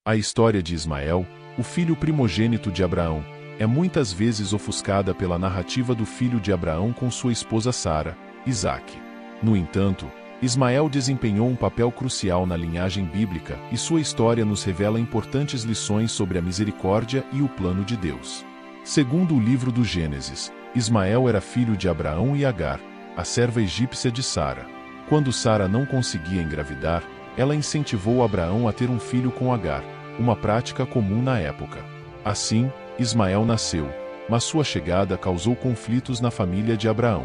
A história de Ismael, o filho primogênito de Abraão, é muitas vezes ofuscada pela narrativa do filho de Abraão com sua esposa Sara, Isaque. No entanto, Ismael desempenhou um papel crucial na linhagem bíblica e sua história nos revela importantes lições sobre a misericórdia e o plano de Deus. Segundo o livro do Gênesis, Ismael era filho de Abraão e Agar, a serva egípcia de Sara. Quando Sara não conseguia engravidar, ela incentivou Abraão a ter um filho com Agar, uma prática comum na época. Assim, Ismael nasceu, mas sua chegada causou conflitos na família de Abraão.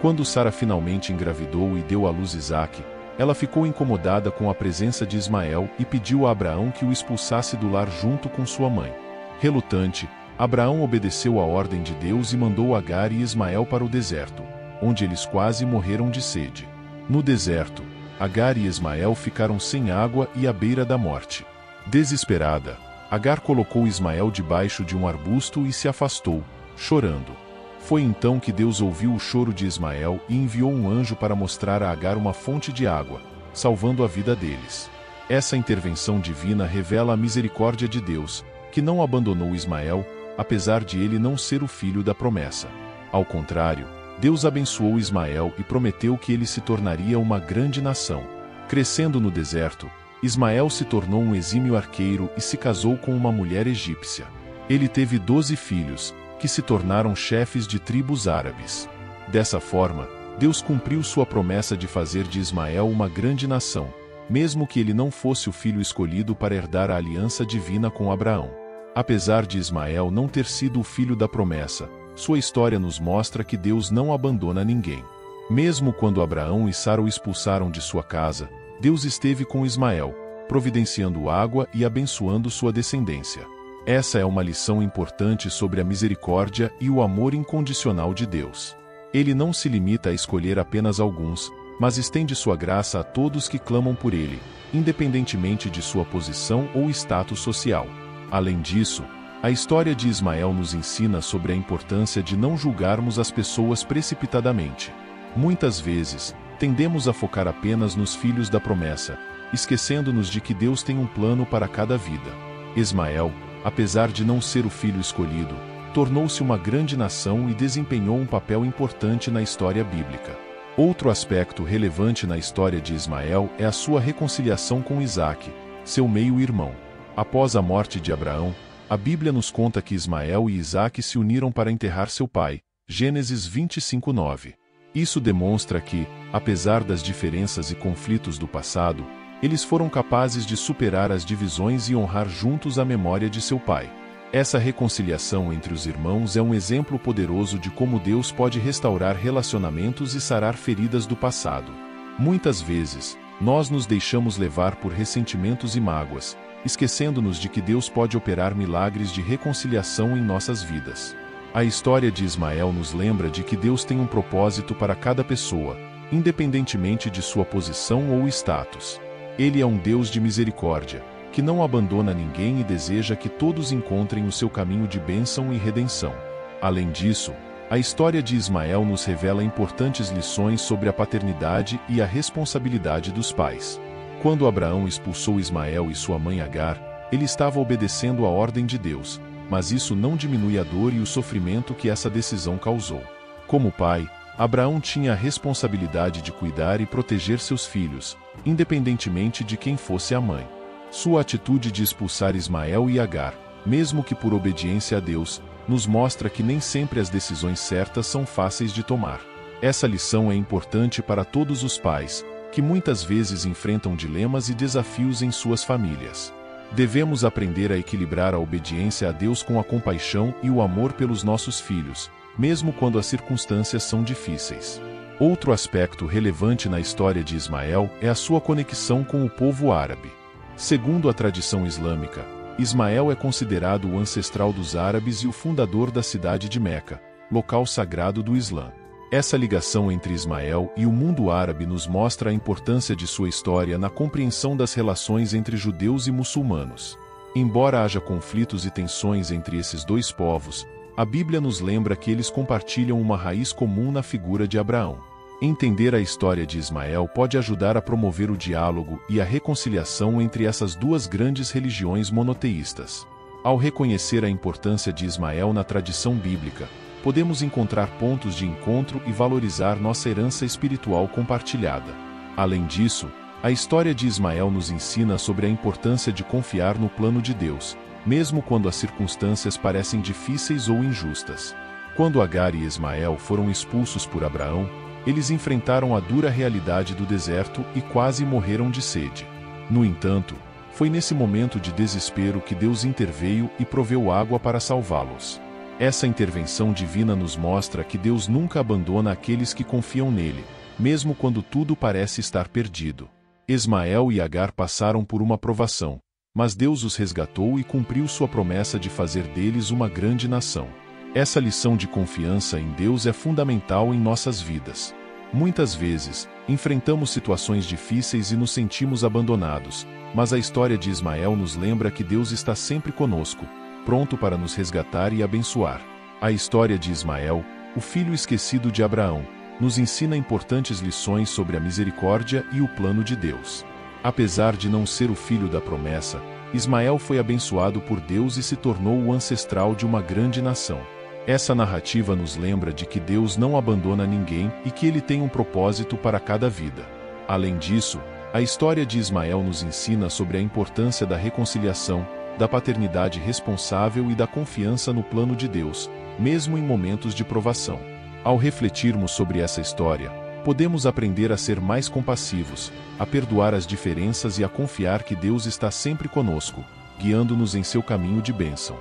Quando Sara finalmente engravidou e deu à luz Isaque, ela ficou incomodada com a presença de Ismael e pediu a Abraão que o expulsasse do lar junto com sua mãe. Relutante, Abraão obedeceu à ordem de Deus e mandou Agar e Ismael para o deserto, onde eles quase morreram de sede. No deserto, Agar e Ismael ficaram sem água e à beira da morte. Desesperada, Agar colocou Ismael debaixo de um arbusto e se afastou, chorando. Foi então que Deus ouviu o choro de Ismael e enviou um anjo para mostrar a Agar uma fonte de água, salvando a vida deles. Essa intervenção divina revela a misericórdia de Deus, que não abandonou Ismael, apesar de ele não ser o filho da promessa. Ao contrário, Deus abençoou Ismael e prometeu que ele se tornaria uma grande nação. Crescendo no deserto, Ismael se tornou um exímio arqueiro e se casou com uma mulher egípcia. Ele teve 12 filhos, que se tornaram chefes de tribos árabes. Dessa forma, Deus cumpriu sua promessa de fazer de Ismael uma grande nação, mesmo que ele não fosse o filho escolhido para herdar a aliança divina com Abraão. Apesar de Ismael não ter sido o filho da promessa, sua história nos mostra que Deus não abandona ninguém. Mesmo quando Abraão e Sara o expulsaram de sua casa, Deus esteve com Ismael, providenciando água e abençoando sua descendência. Essa é uma lição importante sobre a misericórdia e o amor incondicional de Deus. Ele não se limita a escolher apenas alguns, mas estende sua graça a todos que clamam por ele, independentemente de sua posição ou status social. Além disso, a história de Ismael nos ensina sobre a importância de não julgarmos as pessoas precipitadamente. Muitas vezes, tendemos a focar apenas nos filhos da promessa, esquecendo-nos de que Deus tem um plano para cada vida. Ismael, apesar de não ser o filho escolhido, tornou-se uma grande nação e desempenhou um papel importante na história bíblica. Outro aspecto relevante na história de Ismael é a sua reconciliação com Isaque, seu meio-irmão. Após a morte de Abraão, a Bíblia nos conta que Ismael e Isaque se uniram para enterrar seu pai, Gênesis 25:9. Isso demonstra que, apesar das diferenças e conflitos do passado, eles foram capazes de superar as divisões e honrar juntos a memória de seu pai. Essa reconciliação entre os irmãos é um exemplo poderoso de como Deus pode restaurar relacionamentos e sarar feridas do passado. Muitas vezes, nós nos deixamos levar por ressentimentos e mágoas, esquecendo-nos de que Deus pode operar milagres de reconciliação em nossas vidas. A história de Ismael nos lembra de que Deus tem um propósito para cada pessoa, independentemente de sua posição ou status. Ele é um Deus de misericórdia, que não abandona ninguém e deseja que todos encontrem o seu caminho de bênção e redenção. Além disso, a história de Ismael nos revela importantes lições sobre a paternidade e a responsabilidade dos pais. Quando Abraão expulsou Ismael e sua mãe Agar, ele estava obedecendo à ordem de Deus, mas isso não diminui a dor e o sofrimento que essa decisão causou. Como pai, Abraão tinha a responsabilidade de cuidar e proteger seus filhos, independentemente de quem fosse a mãe. Sua atitude de expulsar Ismael e Agar, mesmo que por obediência a Deus, nos mostra que nem sempre as decisões certas são fáceis de tomar. Essa lição é importante para todos os pais, que muitas vezes enfrentam dilemas e desafios em suas famílias. Devemos aprender a equilibrar a obediência a Deus com a compaixão e o amor pelos nossos filhos, mesmo quando as circunstâncias são difíceis. Outro aspecto relevante na história de Ismael é a sua conexão com o povo árabe. Segundo a tradição islâmica, Ismael é considerado o ancestral dos árabes e o fundador da cidade de Meca, local sagrado do Islã. Essa ligação entre Ismael e o mundo árabe nos mostra a importância de sua história na compreensão das relações entre judeus e muçulmanos. Embora haja conflitos e tensões entre esses dois povos, a Bíblia nos lembra que eles compartilham uma raiz comum na figura de Abraão. Entender a história de Ismael pode ajudar a promover o diálogo e a reconciliação entre essas duas grandes religiões monoteístas. Ao reconhecer a importância de Ismael na tradição bíblica, podemos encontrar pontos de encontro e valorizar nossa herança espiritual compartilhada. Além disso, a história de Ismael nos ensina sobre a importância de confiar no plano de Deus, mesmo quando as circunstâncias parecem difíceis ou injustas. Quando Agar e Ismael foram expulsos por Abraão, eles enfrentaram a dura realidade do deserto e quase morreram de sede. No entanto, foi nesse momento de desespero que Deus interveio e proveu água para salvá-los. Essa intervenção divina nos mostra que Deus nunca abandona aqueles que confiam nele, mesmo quando tudo parece estar perdido. Ismael e Agar passaram por uma provação, mas Deus os resgatou e cumpriu sua promessa de fazer deles uma grande nação. Essa lição de confiança em Deus é fundamental em nossas vidas. Muitas vezes, enfrentamos situações difíceis e nos sentimos abandonados, mas a história de Ismael nos lembra que Deus está sempre conosco, pronto para nos resgatar e abençoar. A história de Ismael, o filho esquecido de Abraão, nos ensina importantes lições sobre a misericórdia e o plano de Deus. Apesar de não ser o filho da promessa, Ismael foi abençoado por Deus e se tornou o ancestral de uma grande nação. Essa narrativa nos lembra de que Deus não abandona ninguém e que Ele tem um propósito para cada vida. Além disso, a história de Ismael nos ensina sobre a importância da reconciliação, da paternidade responsável e da confiança no plano de Deus, mesmo em momentos de provação. Ao refletirmos sobre essa história, podemos aprender a ser mais compassivos, a perdoar as diferenças e a confiar que Deus está sempre conosco, guiando-nos em seu caminho de bênção.